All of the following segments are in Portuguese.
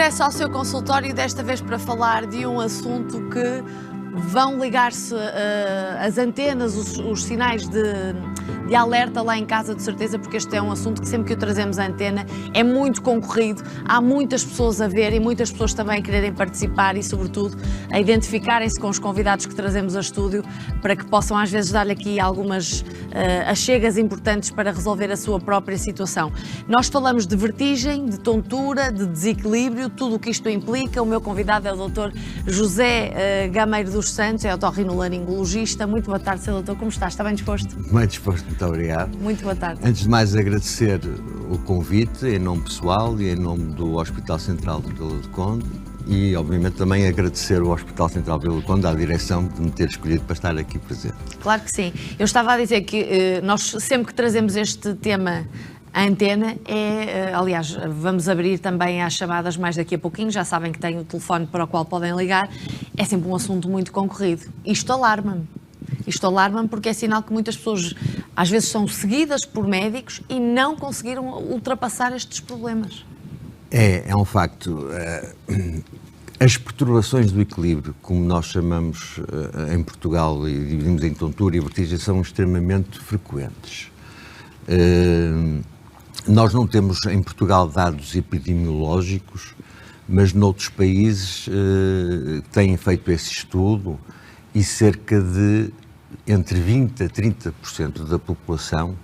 regresso ao seu consultório, desta vez para falar de um assunto que vão ligar-se as antenas, os sinais de alerta lá em casa, de certeza, porque este é um assunto que sempre que o trazemos à antena é muito concorrido, há muitas pessoas a ver e muitas pessoas também a quererem participar e, sobretudo, a identificarem-se com os convidados que trazemos a estúdio para que possam, às vezes, dar-lhe aqui algumas achegas importantes para resolver a sua própria situação. Nós falamos de vertigem, de tontura, de desequilíbrio, tudo o que isto implica. O meu convidado é o Dr. José Gameiro dos Santos, é otorrinolaringologista. Muito boa tarde, Sr. Doutor. Como está? Está bem disposto? Bem disposto, muito obrigado. Muito boa tarde. Antes de mais, agradecer o convite em nome pessoal e em nome do Hospital Central de Vila do Conde e, obviamente, também agradecer ao Hospital Central de Vila do Conde, à direção, de me ter escolhido para estar aqui presente. Claro que sim. Eu estava a dizer que nós sempre que trazemos este tema à antena, aliás, vamos abrir também às chamadas mais daqui a pouquinho, já sabem que tem o telefone para o qual podem ligar, é sempre um assunto muito concorrido. Isto alarma-me. Isto alarma-me porque é sinal que muitas pessoas, às vezes, são seguidas por médicos e não conseguiram ultrapassar estes problemas. É um facto. As perturbações do equilíbrio, como nós chamamos em Portugal e dividimos em tontura e vertigem, são extremamente frequentes. Nós não temos em Portugal dados epidemiológicos, mas noutros países têm feito esse estudo e cerca de entre 20% a 30% da população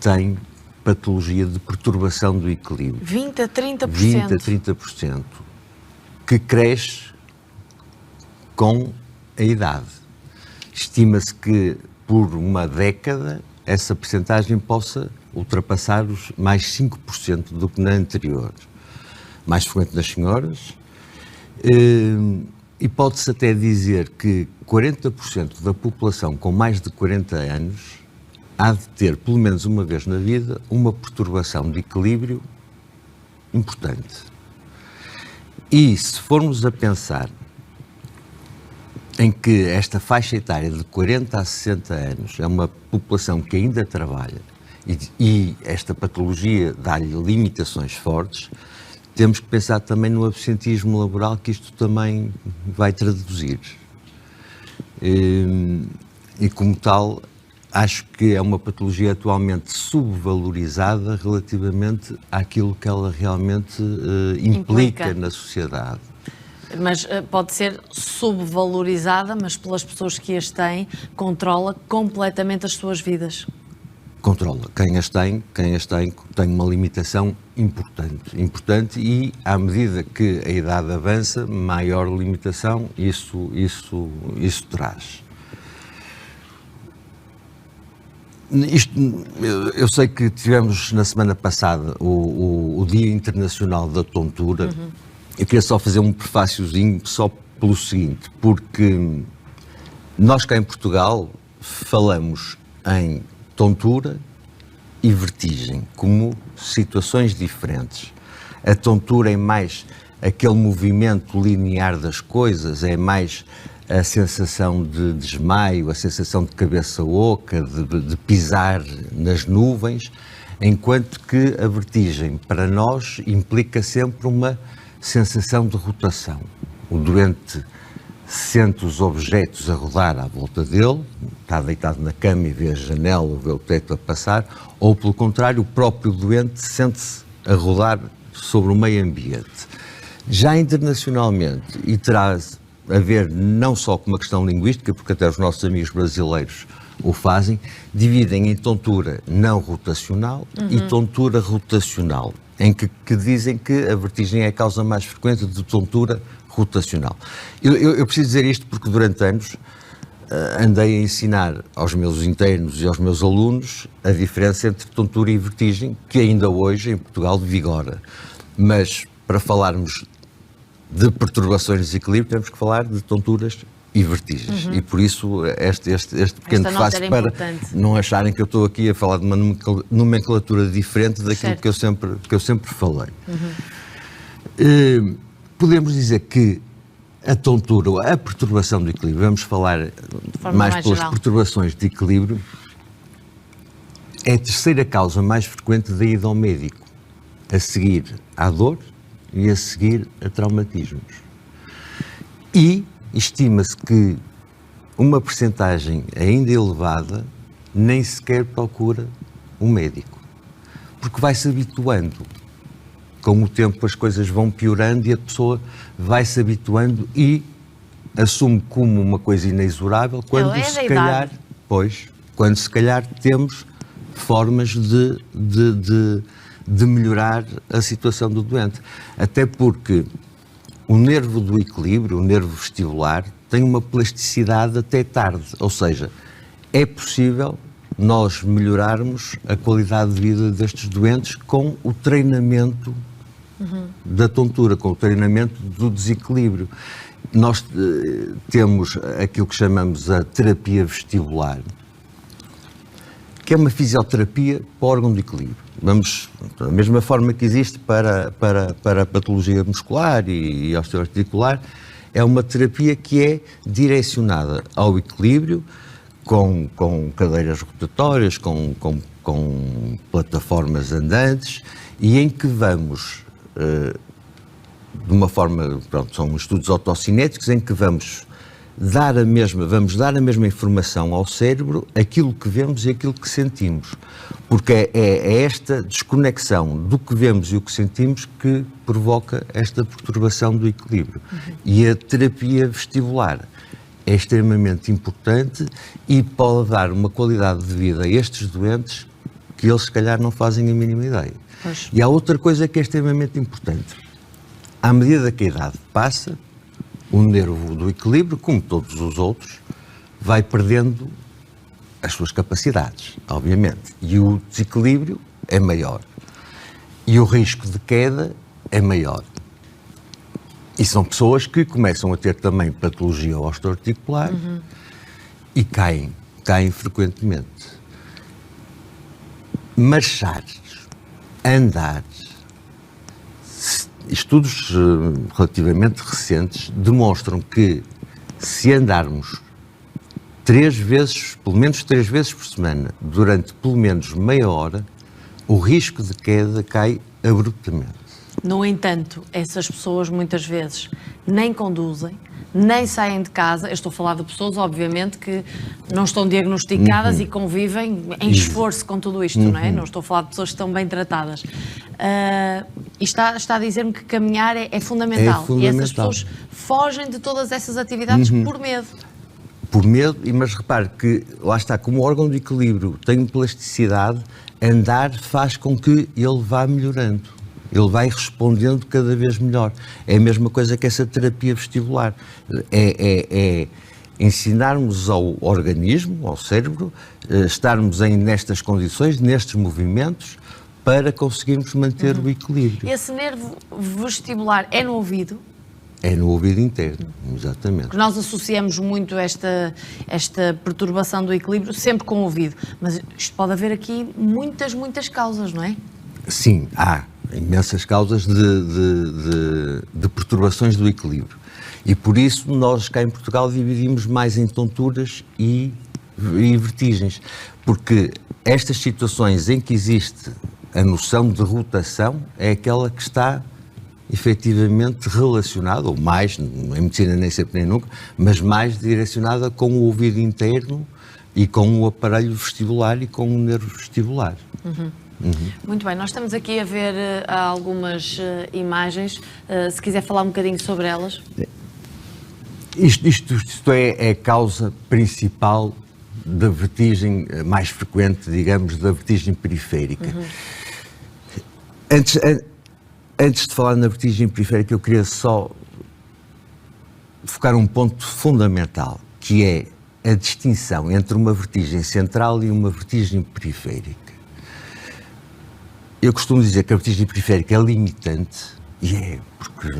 tem patologia de perturbação do equilíbrio. 20% a 30%? 20% a 30%, que cresce com a idade. Estima-se que por uma década essa percentagem possa ultrapassar os mais 5% do que na anterior. Mais frequente nas senhoras. E pode-se até dizer que 40% da população com mais de 40 anos há de ter, pelo menos uma vez na vida, uma perturbação de equilíbrio importante. E se formos a pensar em que esta faixa etária de 40 a 60 anos é uma população que ainda trabalha e esta patologia dá-lhe limitações fortes, temos que pensar também no absentismo laboral que isto também vai traduzir. E como tal, acho que é uma patologia atualmente subvalorizada relativamente àquilo que ela realmente implica na sociedade. Mas pode ser subvalorizada, mas pelas pessoas que as têm, controla completamente as suas vidas. Controla. Quem as tem tem uma limitação importante e, à medida que a idade avança, maior limitação isso traz. Eu sei que tivemos na semana passada o Dia Internacional da Tontura. Eu queria só fazer um prefáciozinho só pelo seguinte, porque nós cá em Portugal falamos em tontura e vertigem como situações diferentes. A tontura é mais aquele movimento linear das coisas, é mais a sensação de desmaio, a sensação de cabeça oca, de pisar nas nuvens, enquanto que a vertigem, para nós, implica sempre uma sensação de rotação. O doente sente os objetos a rodar à volta dele, está deitado na cama e vê a janela ou vê o teto a passar, ou, pelo contrário, o próprio doente sente-se a rodar sobre o meio ambiente. Já internacionalmente, e terá a ver não só com uma questão linguística, porque até os nossos amigos brasileiros o fazem, dividem em tontura não rotacional e tontura rotacional, em que dizem que a vertigem é a causa mais frequente de tontura rotacional. Eu preciso dizer isto porque durante anos andei a ensinar aos meus internos e aos meus alunos a diferença entre tontura e vertigem, que ainda hoje em Portugal vigora. Mas para falarmos de perturbações de desequilíbrio temos que falar de tonturas e vertigens. E por isso este pequeno prefácio para não acharem que eu estou aqui a falar de uma nomenclatura diferente daquilo que eu sempre falei. Podemos dizer que a tontura, a perturbação do equilíbrio, vamos falar mais pelas geral. Perturbações de equilíbrio, é a terceira causa mais frequente da ida ao médico, a seguir à dor e a seguir a traumatismos. E estima-se que uma percentagem ainda elevada nem sequer procura um médico, porque vai-se habituando. Com o tempo as coisas vão piorando e a pessoa vai-se habituando e assume como uma coisa inexorável quando se calhar temos formas de melhorar a situação do doente. Até porque o nervo do equilíbrio, o nervo vestibular, tem uma plasticidade até tarde, ou seja, é possível nós melhorarmos a qualidade de vida destes doentes com o treinamento da tontura, com o treinamento do desequilíbrio. Nós temos aquilo que chamamos a terapia vestibular, que é uma fisioterapia para o órgão de equilíbrio. Da mesma forma que existe para a patologia muscular e osteoarticular, é uma terapia que é direcionada ao equilíbrio, com cadeiras rotatórias, com plataformas andantes, e em que vamos, de uma forma, são estudos autocinéticos, em que vamos dar a mesma informação ao cérebro, aquilo que vemos e aquilo que sentimos. Porque é esta desconexão do que vemos e o que sentimos que provoca esta perturbação do equilíbrio. E a terapia vestibular é extremamente importante e pode dar uma qualidade de vida a estes doentes que eles, se calhar, não fazem a mínima ideia. Pois. E há outra coisa que é extremamente importante. À medida que a idade passa, o nervo do equilíbrio, como todos os outros, vai perdendo as suas capacidades, obviamente. E o desequilíbrio é maior. E o risco de queda é maior. E são pessoas que começam a ter também patologia osteoarticular e caem frequentemente. Marchar, andar, estudos relativamente recentes demonstram que se andarmos pelo menos 3 vezes por semana, durante pelo menos meia hora, o risco de queda cai abruptamente. No entanto, essas pessoas muitas vezes nem conduzem, nem saem de casa. Eu estou a falar de pessoas, obviamente, que não estão diagnosticadas e convivem em esforço com tudo isto, não é? Não estou a falar de pessoas que estão bem tratadas. E está a dizer-me que caminhar é fundamental. É fundamental. E essas pessoas fogem de todas essas atividades por medo. Por medo, mas repare que, lá está, como o órgão de equilíbrio tem plasticidade, andar faz com que ele vá melhorando. Ele vai respondendo cada vez melhor. É a mesma coisa que essa terapia vestibular. É ensinarmos ao organismo, ao cérebro, estarmos nestas condições, nestes movimentos, para conseguirmos manter o equilíbrio. Esse nervo vestibular é no ouvido? É no ouvido interno, exatamente. Porque nós associamos muito esta perturbação do equilíbrio sempre com o ouvido. Mas isto pode haver aqui muitas causas, não é? Sim, há imensas causas de perturbações do equilíbrio. E por isso nós cá em Portugal dividimos mais em tonturas e vertigens. Porque estas situações em que existe a noção de rotação é aquela que está efetivamente relacionada, ou mais, em medicina nem sempre nem nunca, mas mais direcionada com o ouvido interno e com o aparelho vestibular e com o nervo vestibular. Muito bem, nós estamos aqui a ver algumas imagens, se quiser falar um bocadinho sobre elas. Isto é a causa principal da vertigem mais frequente, digamos, da vertigem periférica. Antes de falar na vertigem periférica, eu queria só focar um ponto fundamental, que é a distinção entre uma vertigem central e uma vertigem periférica. Eu costumo dizer que a vertigem periférica é limitante, e porque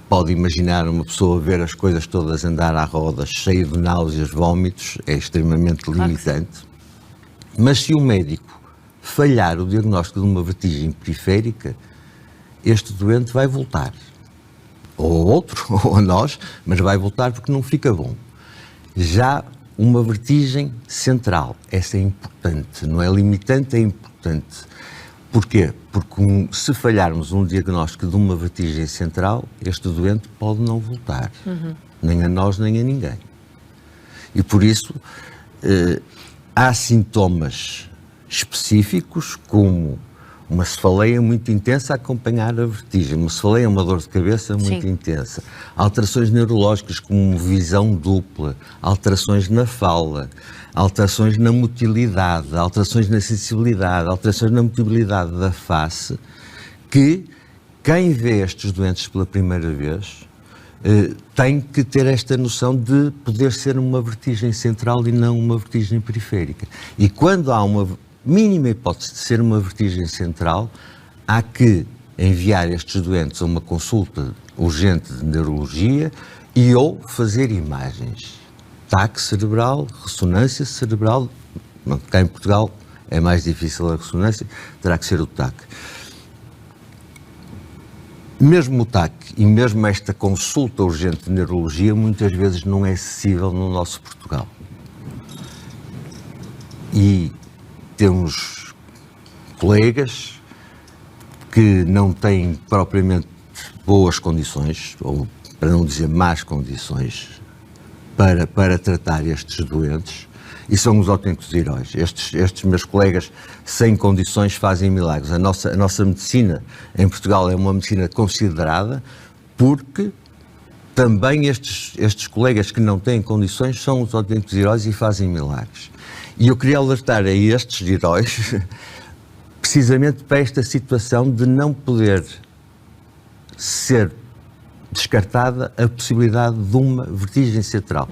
pode imaginar uma pessoa ver as coisas todas andar à roda, cheia de náuseas, vômitos, é extremamente limitante. Mas se o médico falhar o diagnóstico de uma vertigem periférica, este doente vai voltar. Ou outro, ou nós, mas vai voltar porque não fica bom. Já uma vertigem central, essa é importante, não é limitante, é importante. Porquê? Porque se falharmos um diagnóstico de uma vertigem central, este doente pode não voltar, nem a nós nem a ninguém. E por isso há sintomas específicos, como uma cefaleia muito intensa a acompanhar a vertigem, uma cefaleia, uma dor de cabeça muito intensa, alterações neurológicas como visão dupla, alterações na fala, alterações na motilidade, alterações na sensibilidade, alterações na mobilidade da face, que quem vê estes doentes pela primeira vez tem que ter esta noção de poder ser uma vertigem central e não uma vertigem periférica. E quando há uma mínima hipótese de ser uma vertigem central, há que enviar estes doentes a uma consulta urgente de neurologia e ou fazer imagens. TAC cerebral, ressonância cerebral. Cá em Portugal é mais difícil a ressonância, terá que ser o TAC. Mesmo o TAC e mesmo esta consulta urgente de neurologia muitas vezes não é acessível no nosso Portugal. E temos colegas que não têm propriamente boas condições, ou para não dizer más condições, para tratar estes doentes, e são os autênticos heróis. Estes meus colegas, sem condições, fazem milagres. A nossa medicina em Portugal é uma medicina considerada, porque também estes colegas que não têm condições são os autênticos heróis e fazem milagres. E eu queria alertar a estes heróis precisamente para esta situação de não poder ser descartada a possibilidade de uma vertigem central.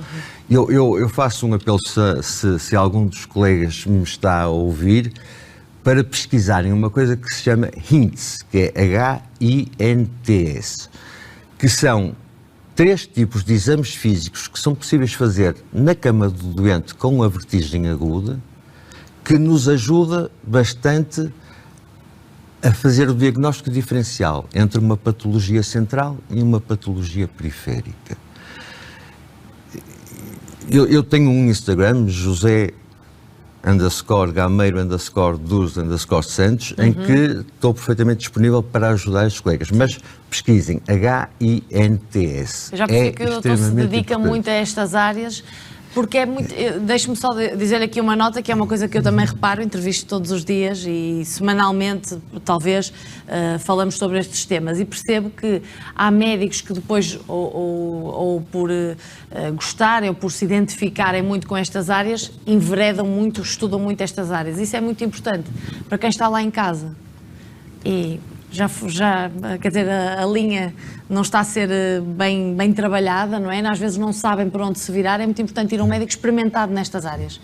Eu faço um apelo, se algum dos colegas me está a ouvir, para pesquisarem uma coisa que se chama HINTS, que é H-I-N-T-S, que são 3 tipos de exames físicos que são possíveis fazer na cama do doente com a vertigem aguda, que nos ajuda bastante a fazer o diagnóstico diferencial entre uma patologia central e uma patologia periférica. Eu tenho um Instagram, José_Gameiro_dos_Santos, em que estou perfeitamente disponível para ajudar os colegas, mas pesquisem HINTS. Eu já percebi que o doutor se dedica muito a estas áreas, porque é muito... Deixe-me só dizer aqui uma nota, que é uma coisa que eu também reparo, entrevisto todos os dias e semanalmente, talvez, falamos sobre estes temas, e percebo que há médicos que depois, ou por gostarem, ou por se identificarem muito com estas áreas, enveredam muito, estudam muito estas áreas. Isso é muito importante para quem está lá em casa. E já quer dizer, a linha não está a ser bem trabalhada, não é? Às vezes não sabem por onde se virar, é muito importante ir a um médico experimentado nestas áreas.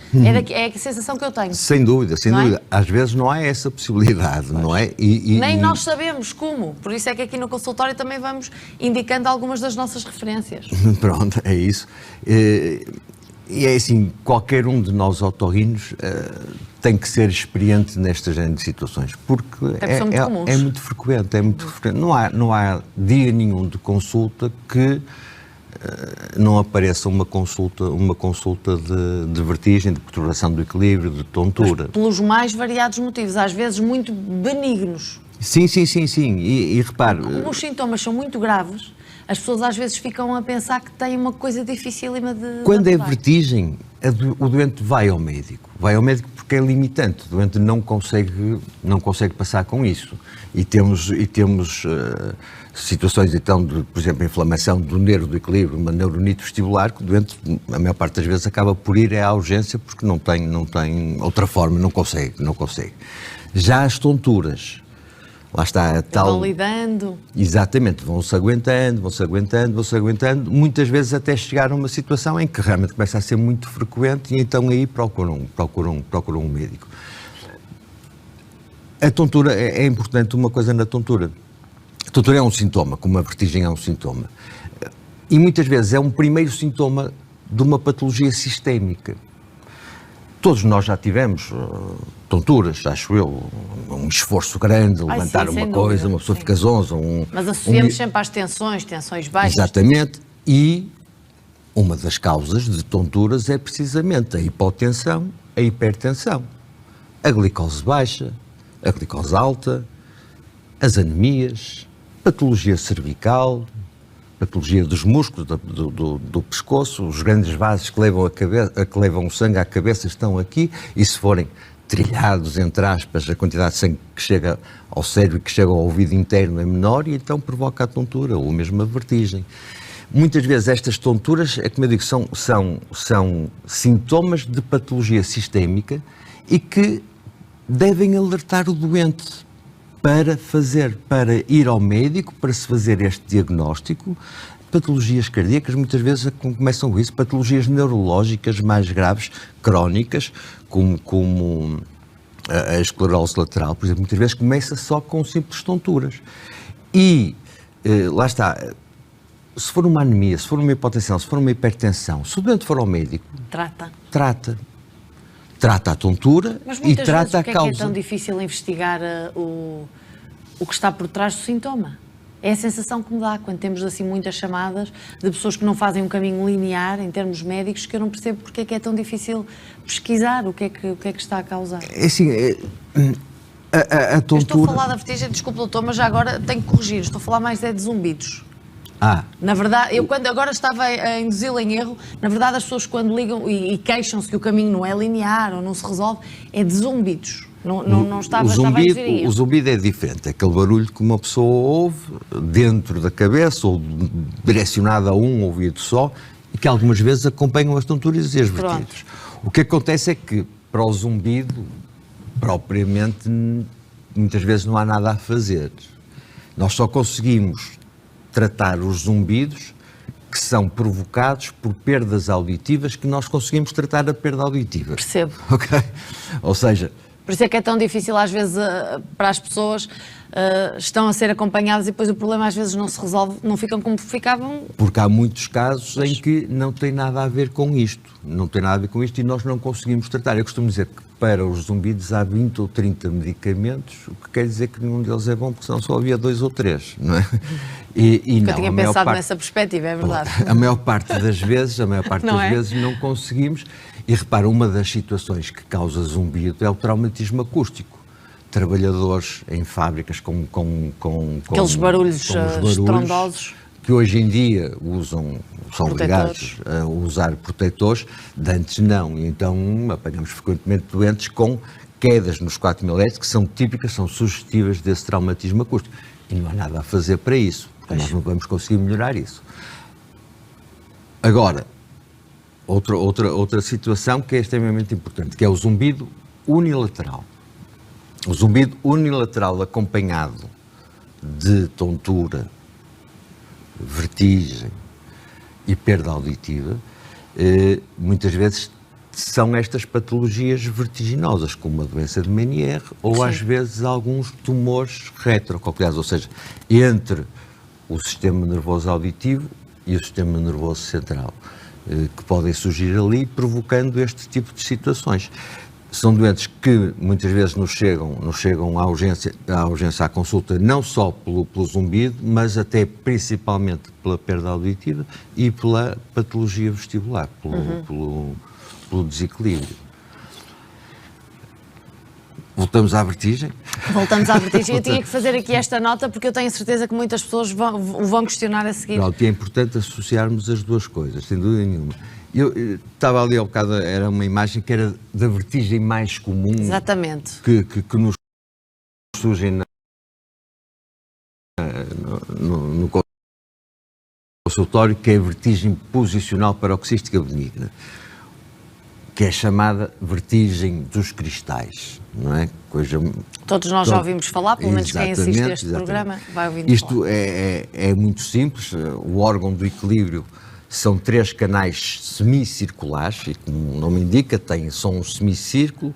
É a sensação que eu tenho. Sem dúvida, sem dúvida. Às vezes não há essa possibilidade, não é? Nem nós sabemos como, por isso é que aqui no consultório também vamos indicando algumas das nossas referências. Pronto, é isso. E é assim, qualquer um de nós otorrinos tem que ser experiente nestas género de situações, porque é muito frequente, Não há dia nenhum de consulta que não apareça uma consulta de vertigem, de perturbação do equilíbrio, de tontura. Mas pelos mais variados motivos, às vezes muito benignos. Sim. E repare... Como os sintomas são muito graves, as pessoas às vezes ficam a pensar que têm uma coisa dificílima de... Quando é vertigem, o doente vai ao médico. Vai ao médico porque é limitante. O doente não consegue passar com isso. E temos situações, então, de, por exemplo, inflamação do nervo do equilíbrio, uma neuronite vestibular, que o doente, a maior parte das vezes, acaba por ir à urgência porque não tem outra forma, não consegue. Já as tonturas... Lá está a tal... Vão lidando. Exatamente, vão-se aguentando, muitas vezes até chegar a uma situação em que realmente começa a ser muito frequente e então aí procuram um médico. A tontura, é importante uma coisa na tontura. A tontura é um sintoma, como a vertigem é um sintoma. E muitas vezes é um primeiro sintoma de uma patologia sistémica. Todos nós já tivemos tonturas, acho eu, um esforço grande, levantar uma coisa, uma pessoa fica zonza. Mas associamos sempre às tensões baixas. Exatamente, e uma das causas de tonturas é precisamente a hipotensão, a hipertensão, a glicose baixa, a glicose alta, as anemias, patologia cervical, patologia dos músculos do pescoço, os grandes vasos que levam, que levam o sangue à cabeça estão aqui, e se forem trilhados, entre aspas, a quantidade de sangue que chega ao cérebro e que chega ao ouvido interno é menor, e então provoca a tontura ou mesmo a vertigem. Muitas vezes estas tonturas, é como eu digo, são sintomas de patologia sistémica e que devem alertar o doente para ir ao médico, para se fazer este diagnóstico. Patologias cardíacas muitas vezes começam com isso, patologias neurológicas mais graves, crónicas, como a esclerose lateral, por exemplo, muitas vezes começa só com simples tonturas. E lá está, se for uma anemia, se for uma hipotensão, se for uma hipertensão, se o doente for ao médico, trata a tontura e trata a causa. Mas muitas vezes é que é tão difícil investigar o que está por trás do sintoma? É a sensação que me dá quando temos assim muitas chamadas de pessoas que não fazem um caminho linear em termos médicos, que eu não percebo porque é que é tão difícil pesquisar o que é que está a causar. É assim, a tontura... Eu estou a falar da vertigem, desculpe doutor, mas já agora tenho que corrigir, estou a falar mais de zumbidos. Na verdade, eu quando agora estava a induzi-la em erro, na verdade as pessoas quando ligam e queixam-se que o caminho não é linear ou não se resolve, é de zumbidos. Não estava o zumbido é diferente, é aquele barulho que uma pessoa ouve dentro da cabeça ou direcionado a um ouvido só e que algumas vezes acompanham as tonturas e as vertigens. O que acontece é que para o zumbido, propriamente, muitas vezes não há nada a fazer. Nós só conseguimos tratar os zumbidos que são provocados por perdas auditivas, que nós conseguimos tratar a perda auditiva. Percebo. Ok? Ou seja... Por isso é que é tão difícil às vezes para as pessoas, estão a ser acompanhadas e depois o problema às vezes não se resolve, não ficam como ficavam. Porque há muitos casos em que não tem nada a ver com isto. Não tem nada a ver com isto e nós não conseguimos tratar. Eu costumo dizer que para os zumbidos há 20 ou 30 medicamentos, o que quer dizer que nenhum deles é bom, porque senão só havia 2 ou 3, não é? Eu tinha pensado nessa perspectiva, é verdade. A maior parte das vezes não conseguimos. E repara, uma das situações que causa zumbido é o traumatismo acústico. Trabalhadores em fábricas com aqueles barulhos estrondosos, que hoje em dia são obrigados a usar protetores, de antes não. E então apanhamos frequentemente doentes com quedas nos 4000 Hz, que são típicas, são sugestivas desse traumatismo acústico. E não há nada a fazer para isso, porque nós não vamos conseguir melhorar isso. Agora, outra situação que é extremamente importante, que é o zumbido unilateral. O zumbido unilateral acompanhado de tontura, vertigem e perda auditiva, muitas vezes são estas patologias vertiginosas, como a doença de Meniere ou às vezes alguns tumores retrococleares, ou seja, entre o sistema nervoso auditivo e o sistema nervoso central, que podem surgir ali, provocando este tipo de situações. São doentes que muitas vezes nos chegam à urgência, à consulta, não só pelo zumbido, mas até principalmente pela perda auditiva e pela patologia vestibular, pelo desequilíbrio. Voltamos à vertigem? Voltamos à vertigem. Eu tinha que fazer aqui esta nota porque eu tenho a certeza que muitas pessoas o vão questionar a seguir. É importante associarmos as duas coisas, sem dúvida nenhuma. Eu estava ali ao bocado, era uma imagem que era da vertigem mais comum. Exatamente. Que nos surge no consultório, que é a vertigem posicional paroxística benigna, que é chamada vertigem dos cristais, não é? Todos nós já ouvimos falar, pelo menos quem assiste a este programa vai ouvindo falar. Isto é muito simples, o órgão do equilíbrio são 3 canais semicirculares, e como o nome indica, são um semicírculo,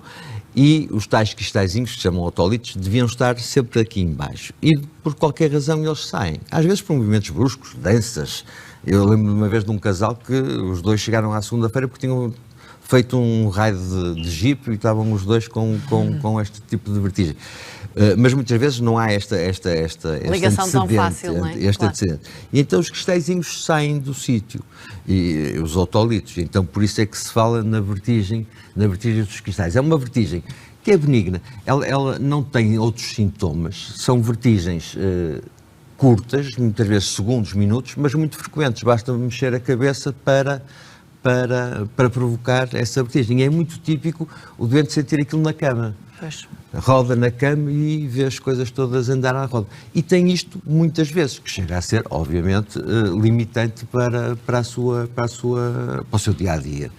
e os tais cristalzinhos, que se chamam otolitos, deviam estar sempre aqui em baixo. E por qualquer razão eles saem. Às vezes por movimentos bruscos, danças. Eu lembro de uma vez de um casal que os dois chegaram à segunda-feira porque tinham feito um raio de jipe e estavam os dois com este tipo de vertigem. Mas muitas vezes não há esta ligação tão fácil, não é? Antecedente. E então os cristalzinhos saem do sítio, e os otolitos. Então por isso é que se fala na vertigem dos cristais. É uma vertigem que é benigna. Ela não tem outros sintomas, são vertigens curtas, muitas vezes segundos, minutos, mas muito frequentes. Basta mexer a cabeça para provocar essa vertigem. É muito típico o doente sentir aquilo na cama. Pois. Roda na cama e vê as coisas todas andar à roda. E tem isto muitas vezes, que chega a ser, obviamente, limitante para o seu dia-a-dia.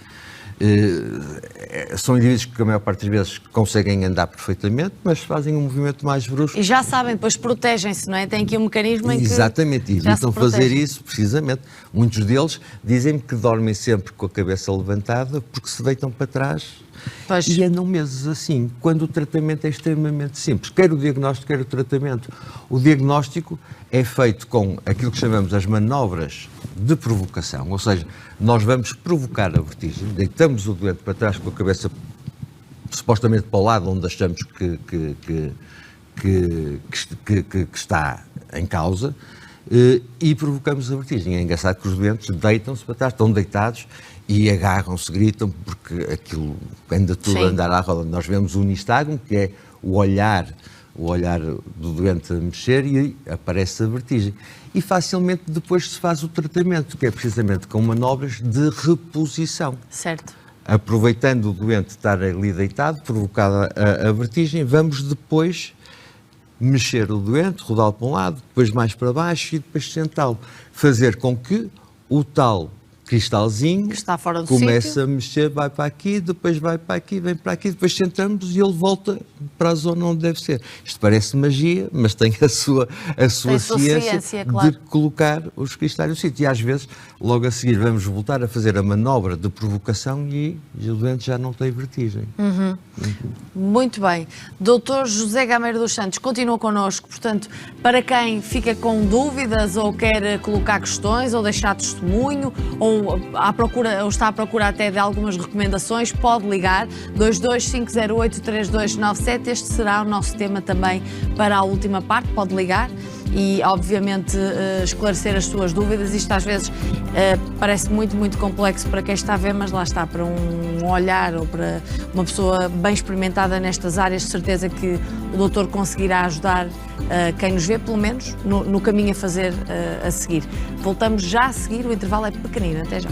São indivíduos que a maior parte das vezes conseguem andar perfeitamente, mas fazem um movimento mais brusco. E já sabem, depois protegem-se, não é? Tem aqui um mecanismo em que exatamente, evitam fazer protegem. isso precisamente. Muitos deles dizem-me que dormem sempre com a cabeça levantada porque se deitam para trás. Pois. E andam meses assim, quando o tratamento é extremamente simples. Quer o diagnóstico, quer o tratamento. O diagnóstico é feito com aquilo que chamamos as manobras de provocação, ou seja, nós vamos provocar a vertigem, deitamos o doente para trás com a cabeça supostamente para o lado onde achamos que está em causa, e provocamos a vertigem. É engraçado que os doentes deitam-se para trás, estão deitados e agarram-se, gritam, porque aquilo anda tudo a andar à roda. Nós vemos o nistagmo, que é o olhar do doente a mexer, e aparece a vertigem. E facilmente depois se faz o tratamento, que é precisamente com manobras de reposição. Certo. Aproveitando o doente estar ali deitado, provocada a vertigem, vamos depois mexer o doente, rodá-lo para um lado, depois mais para baixo e depois sentá-lo. Fazer com que o tal cristalzinho Que está fora do começa sítio. a mexer, vai para aqui, depois vai para aqui, vem para aqui, depois sentamos e ele volta para a zona onde deve ser. Isto parece magia, mas tem a sua ciência claro. de colocar os cristais no sítio. E às vezes, logo a seguir, vamos voltar a fazer a manobra de provocação e o doente já não tem vertigem. Muito bem. Doutor José Gameiro dos Santos continua connosco, portanto, para quem fica com dúvidas ou quer colocar questões ou deixar testemunho ou está à procura até de algumas recomendações, pode ligar 225083297. Este será o nosso tema também para a última parte, pode ligar e, obviamente, esclarecer as suas dúvidas. Isto às vezes parece muito complexo para quem está a ver, mas lá está, para um olhar ou para uma pessoa bem experimentada nestas áreas, de certeza que o doutor conseguirá ajudar quem nos vê, pelo menos, no caminho a fazer a seguir. Voltamos já a seguir, o intervalo é pequenino. Até já.